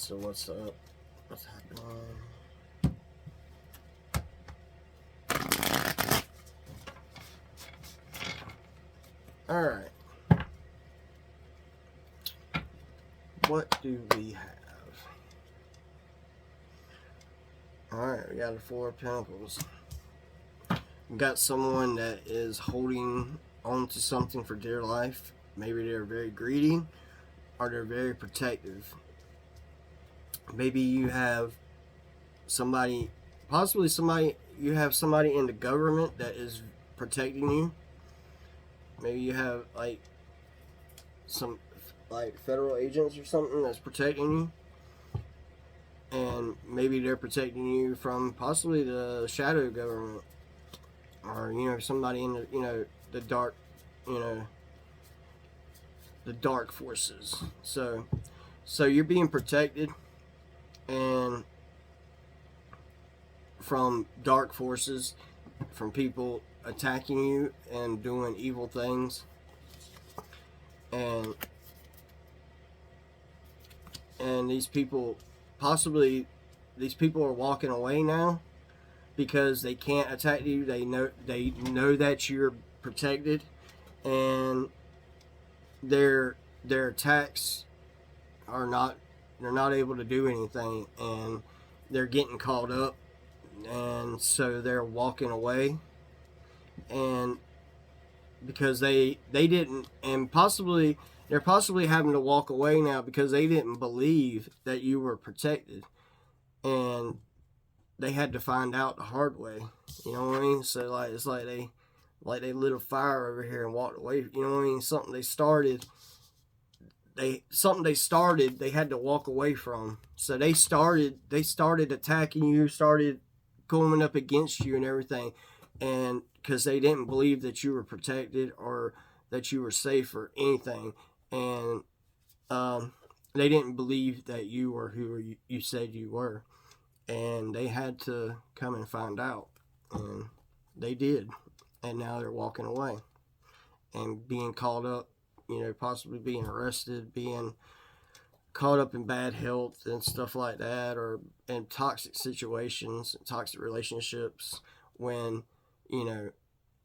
So what's up? What's happening? Alright. What do we have? Alright, we got the Four of Pentacles. We got someone that is holding on to something for dear life. Maybe they're very greedy or they're very protective. Maybe you have somebody, possibly somebody, you have somebody in the government that is protecting you. Maybe you have like some like federal agents or something that's protecting you, and maybe they're protecting you from possibly the shadow government, or somebody in the the dark, the dark forces. So you're being protected and from dark forces, from people attacking you and doing evil things, and these people, possibly these people are walking away now because they can't attack you. They know that you're protected, and their attacks are not, they're not able to do anything, and they're getting caught up, and so they're walking away, and because they didn't, and possibly they're possibly having to walk away now because they didn't believe that you were protected, and they had to find out the hard way. You know what I mean? So like, it's like they lit a fire over here and walked away. You know what I mean? Something they started, they had to walk away from. So they started attacking you, started going up against you and everything, and because they didn't believe that you were protected or that you were safe or anything, and they didn't believe that you were who you said you were, and they had to come and find out, and they did, and now they're walking away and being caught up, possibly being arrested, being caught up in bad health and stuff like that, or in toxic situations, toxic relationships, when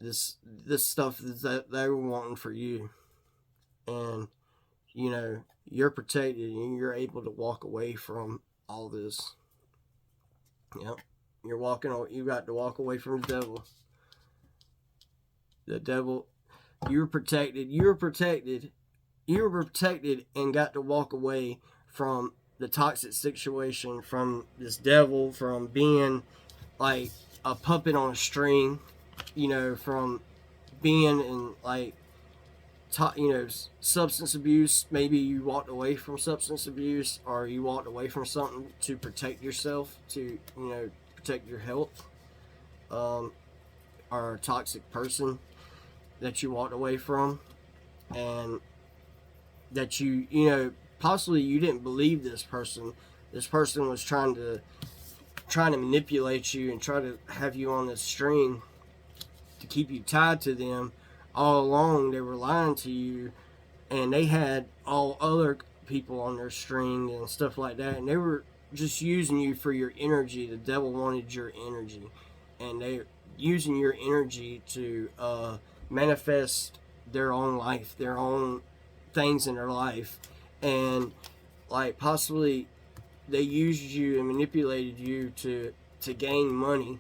this stuff that they were wanting for you, and you're protected and you're able to walk away from all this. Yep, you got to walk away from the devil. You were protected and got to walk away from the toxic situation, from this devil, from being like a puppet on a string, from being in like substance abuse. Maybe you walked away from substance abuse, or you walked away from something to protect yourself, to protect your health, or a toxic person that you walked away from, and that you possibly you didn't believe this person was trying to manipulate you and try to have you on this string to keep you tied to them. All along they were lying to you, and they had all other people on their string and stuff like that, and they were just using you for your energy. The devil wanted your energy, and they're using your energy to manifest their own life, their own things in their life, and like possibly they used you and manipulated you to gain money,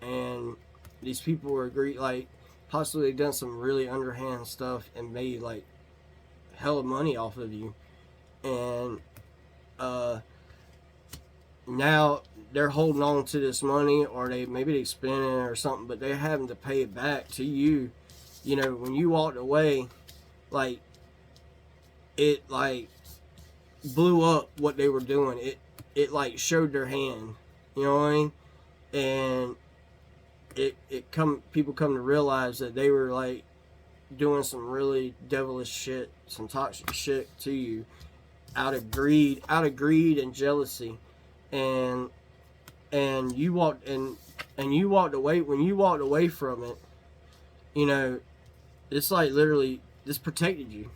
and these people were like possibly done some really underhand stuff and made like hella money off of you, and now they're holding on to this money, or maybe they spent it or something, but they're having to pay it back to you. When you walked away, like it like blew up what they were doing. It like showed their hand, you know what I mean? And people come to realize that they were like doing some really devilish shit, some toxic shit to you, out of greed and jealousy, and you walked away. When you walked away from it, it's like literally this protected you.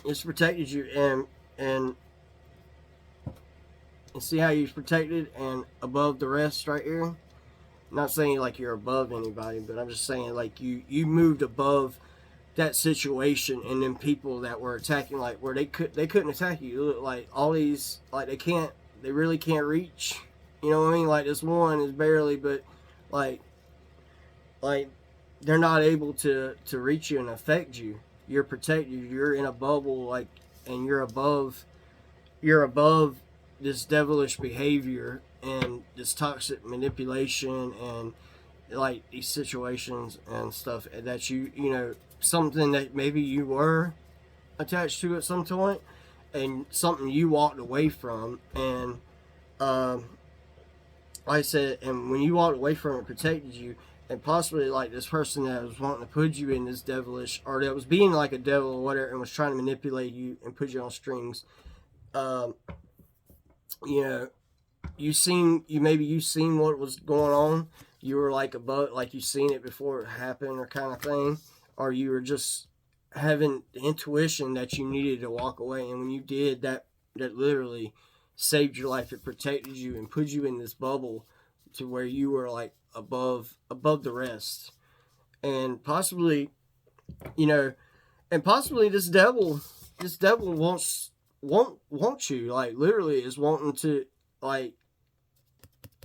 It's protected you, and and see how you're protected and above the rest right here. I'm not saying like you're above anybody, but I'm just saying like you moved above that situation, and then people that were attacking, like where they couldn't attack you, like all these, like they really can't reach, you know what I mean? Like this one is barely, but like they're not able to reach you and affect you. You're protected, you're in a bubble, like, and you're above this devilish behavior and this toxic manipulation and like these situations and stuff that you know, something that maybe you were attached to at some point, and something you walked away from, and like I said, and when you walked away from it, protected you, and possibly like this person that was wanting to put you in this devilish, or that was being like a devil or whatever, and was trying to manipulate you and put you on strings. You know, maybe you seen what was going on. You were like above, like you seen it before it happened, or kind of thing, or you were just having the intuition that you needed to walk away, and when you did that, that literally saved your life. It protected you and put you in this bubble to where you were like above the rest, and possibly, you know, and possibly this devil wants you, like literally is wanting to, like,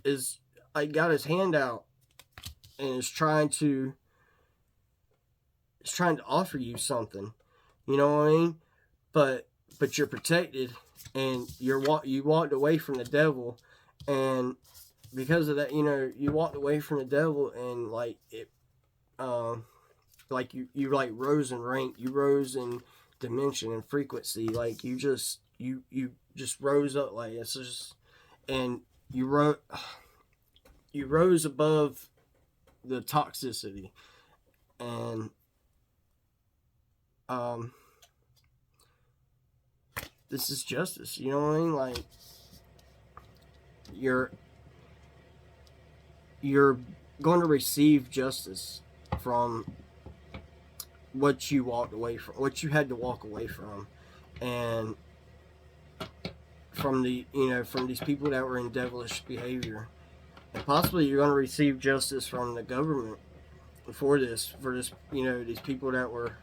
is like got his hand out and is trying to offer you something, you know what I mean? But you're protected, and you walked away from the devil, and because of that, you know, you walked away from the devil, and like it, like you like rose in rank, you rose in dimension and frequency, like you just rose up, like it's just, and you rose above the toxicity, and this is justice, you know what I mean? Like you're going to receive justice from what you walked away from, what you had to walk away from, and from the, you know, from these people that were in devilish behavior. And possibly you're going to receive justice from the government for this, you know, these people that were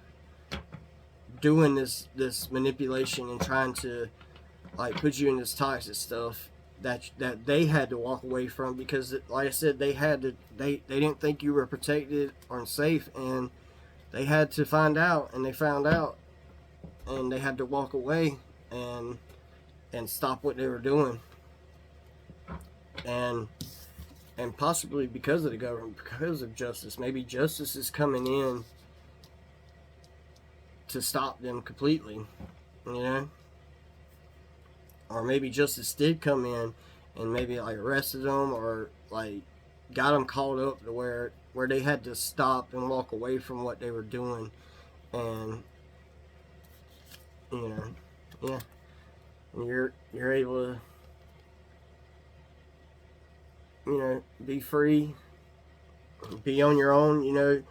doing this manipulation and trying to like put you in this toxic stuff that they had to walk away from, because like I said, they didn't think you were protected or safe, and they had to find out, and they found out, and they had to walk away and stop what they were doing, and possibly because of the government, because of justice, maybe justice is coming in to stop them completely, you know, or maybe justice did come in and maybe like arrested them, or like got them caught up to where they had to stop and walk away from what they were doing, and you know, yeah, and you're able to, you know, be free, be on your own, you know,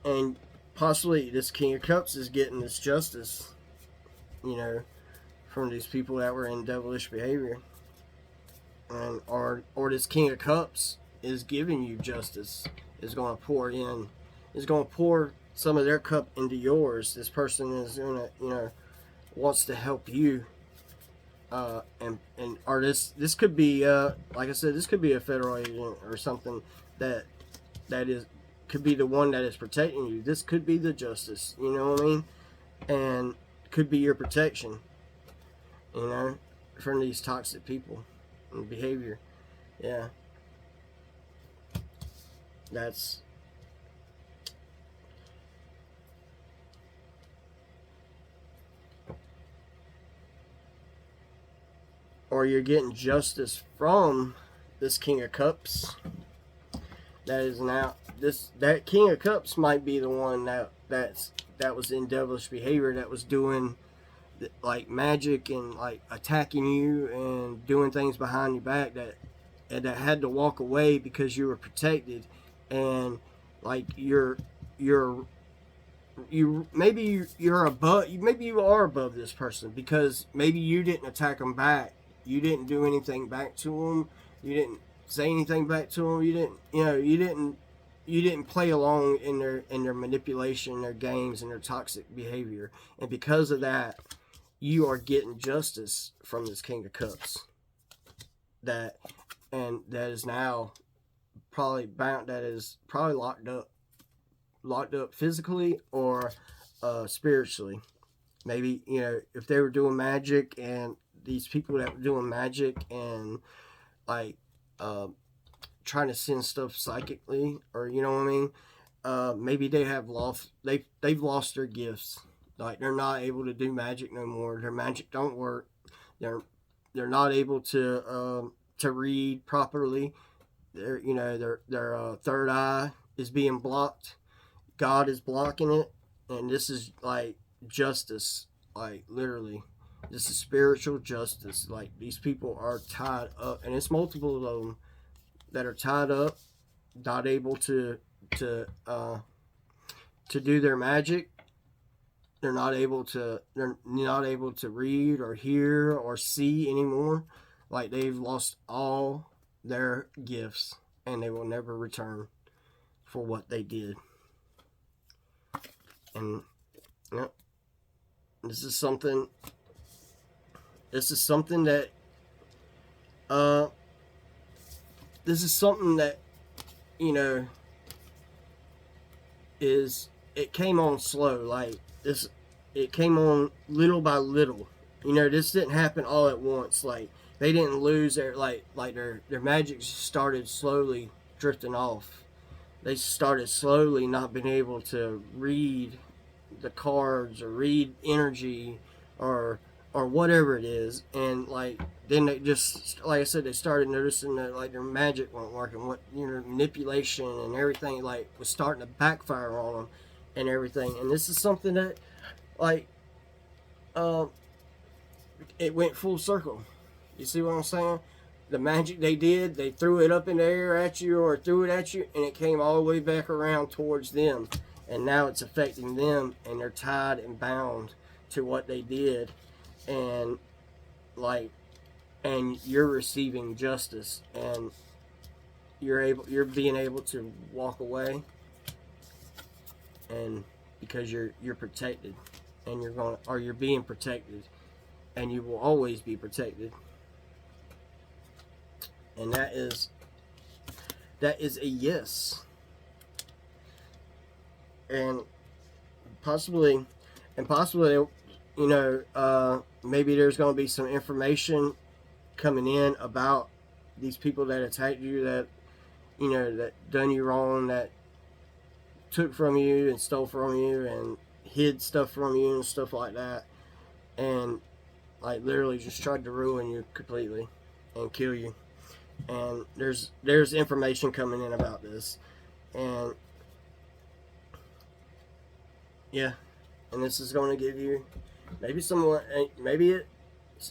and possibly this King of Cups is getting this justice, you know, from these people that were in devilish behavior, and or this King of Cups is giving you justice, is going to pour some of their cup into yours. This person is gonna, you know, wants to help you, and or this could be, like I said, this could be a federal agent or something that is, could be the one that is protecting you. This could be the justice, you know what I mean? And could be your protection, you know, from these toxic people and behavior. Yeah. That's, or you're getting justice from this King of Cups that is now, that King of Cups might be the one that was in devilish behavior, that was doing like magic and like attacking you and doing things behind your back, that had to walk away because you were protected, and like you're you're above, maybe you are above this person because maybe you didn't attack them back, you didn't do anything back to them, you didn't say anything back to them, you didn't play along in their manipulation, their games, and their toxic behavior, and because of that, you are getting justice from this King of Cups. That is now probably bound, that is probably locked up physically or spiritually. Maybe, if they were doing magic, and these people that were doing magic and like uh, trying to send stuff psychically, or you know what I mean, maybe they've lost their gifts. Like they're not able to do magic no more. Their magic don't work. They're they're not able to read properly. Their third eye is being blocked. God is blocking it, and this is like justice, like literally. This is spiritual justice. Like these people are tied up, and it's multiple of them that are tied up, not able to uh, to do their magic. They're not able to read or hear or see anymore. Like they've lost all their gifts, and they will never return for what they did. And yep, this is something. This is something that. Uh, this is something that, you know, is it came on slow. Like this, it came on little by little. This didn't happen all at once. Like they didn't lose their magic started slowly drifting off. They started slowly not being able to read the cards or read energy or whatever it is, and like then they just, like I said, they started noticing that like their magic wasn't working, what manipulation and everything like was starting to backfire on them and everything. And this is something that like uh, it went full circle. You see what I'm saying? The magic they did, they threw it up in the air at you or threw it at you, and it came all the way back around towards them. And now it's affecting them, and they're tied and bound to what they did. And like, and you're receiving justice, and you're being able to walk away, and because you're protected, and you're being protected, and you will always be protected. And that is a yes. And possibly, maybe there's going to be some information coming in about these people that attacked you, that that done you wrong, that took from you and stole from you and hid stuff from you and stuff like that, and like literally just tried to ruin you completely and kill you. And there's information coming in about this, and yeah, and this is going to give you maybe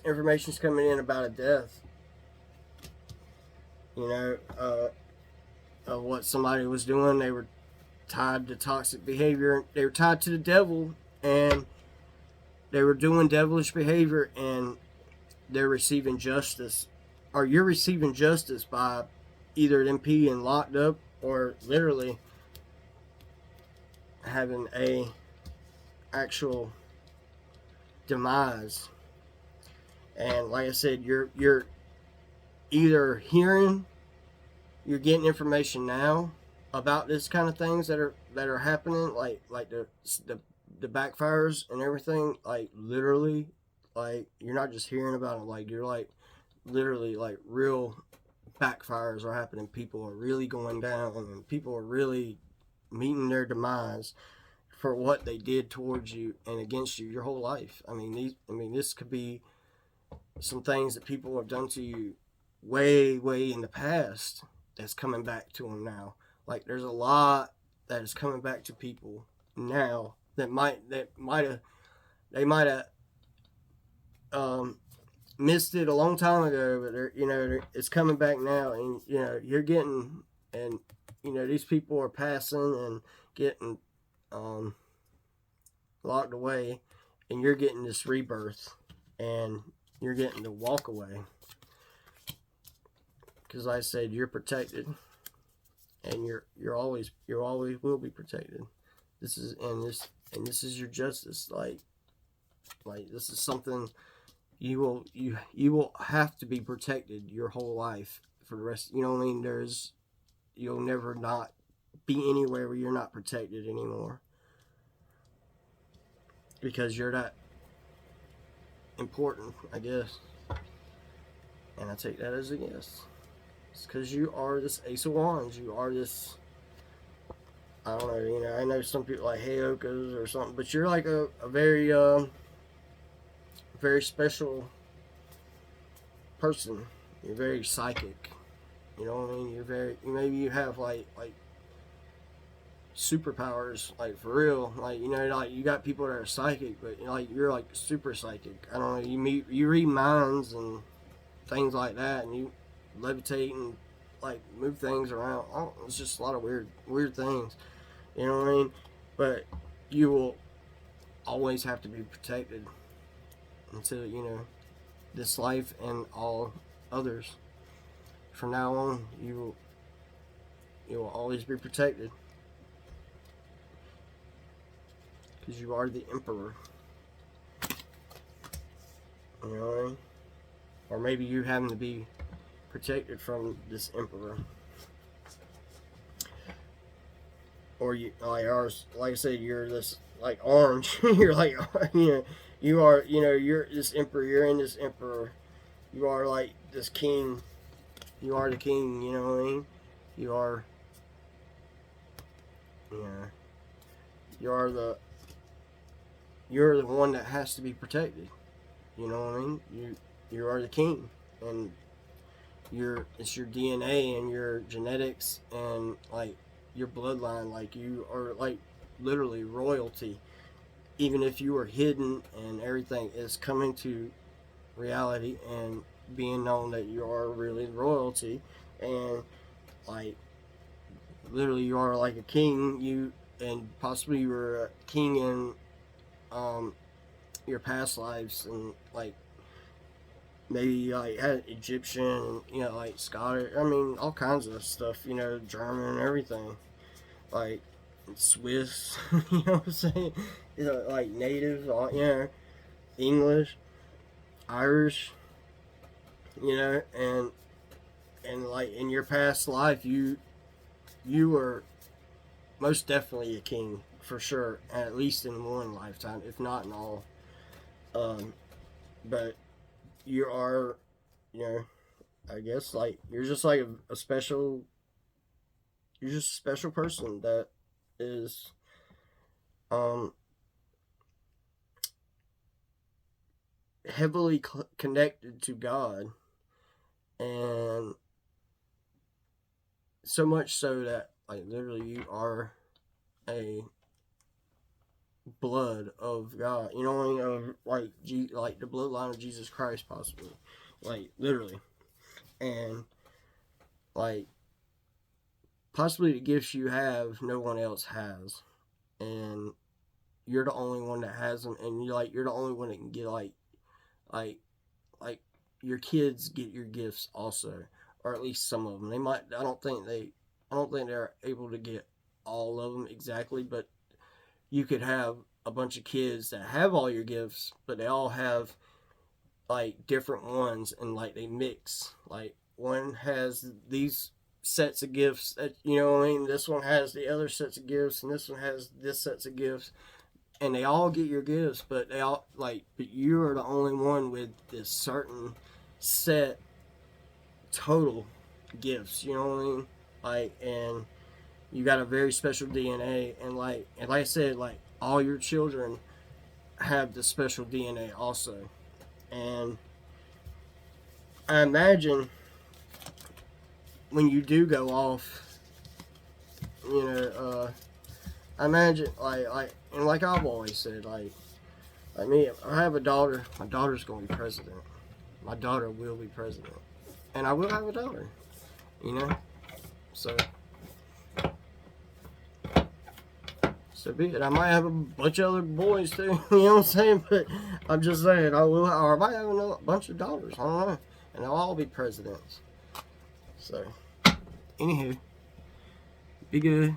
information's coming in about a death, of what somebody was doing. They were tied to toxic behavior, they were tied to the devil, and they were doing devilish behavior, and they're receiving justice, or you're receiving justice by either them being locked up or literally having a actual demise. And like I said, you're either you're getting information now about this kind of things that are happening, like the backfires and everything, like literally, like you're not just hearing about it, like you're like literally like real backfires are happening. People are really going down, and people are really meeting their demise for what they did towards you and against you your whole life. This could be some things that people have done to you way in the past that's coming back to them now. Like there's a lot that is coming back to people now that they might have missed it a long time ago, but it's coming back now, and you're getting, and these people are passing and getting locked away, and you're getting this rebirth, and you're getting to walk away. Because like I said, you're protected, and you're always will be protected. This is this is your justice. Like this is something you will have to be protected your whole life for the rest. You know what I mean? You'll never not be anywhere where you're not protected anymore, because you're that important, I guess. And I take that as a yes. It's because you are this Ace of Wands. You are this, I don't know, I know some people like Heyokas or something, but you're like a very, very special person. You're very psychic. You know what I mean? You're very, maybe you have like superpowers, like for real. Like, like you got people that are psychic, but you're like super psychic. I don't know, you read minds and things like that, and you levitate and like move things around. It's just a lot of weird things. You know what I mean? But you will always have to be protected until, this life and all others. From now on, you will always be protected. Because you are the Emperor. You know what I mean? Or maybe you happen to be protected from this Emperor. Or you, like I said, you're this like orange. You're like, you are, you're this Emperor. You're in this Emperor. You are like this king. You are the king. You know what I mean? You are. You're the one that has to be protected. You know what I mean? You are the king, and it's your DNA and your genetics and like your bloodline. Like you are like literally royalty. Even if you are hidden and everything is coming to reality and being known that you are really royalty, and like literally you are like a king. And possibly you were a king in your past lives, and like maybe like had Egyptian, like Scottish, I mean all kinds of stuff, German and everything, like Swiss, you know what I'm saying? Like native, English, Irish, and like in your past life you were most definitely a king for sure, at least in one lifetime, if not in all. But you are, I guess like you're just like a special. You're just a special person that is, heavily connected to God, and so much so that like literally you are a blood of God. You know what I mean? Of like the bloodline of Jesus Christ, possibly, like literally, and like possibly the gifts you have, no one else has, and you're the only one that has them, and you're the only one that can get like your kids get your gifts also, or at least some of them. They might. I don't think they're able to get all of them exactly, but you could have a bunch of kids that have all your gifts, but they all have like different ones, and like they mix. Like one has these sets of gifts that, you know what I mean, this one has the other sets of gifts, and this one has this sets of gifts, and they all get your gifts, but you are the only one with this certain set total gifts, you know what I mean? Like, and you got a very special DNA, and like I said, like all your children have the special DNA also. And I imagine when you do go off, I imagine and like I've always said, like me, I have a daughter. My daughter's gonna be president. My daughter will be president, and I will have a daughter. so be it. I might have a bunch of other boys too. You know what I'm saying? But I'm just saying, I will, or I might have a bunch of daughters. I don't know, and they'll all be presidents. So, anywho, be good.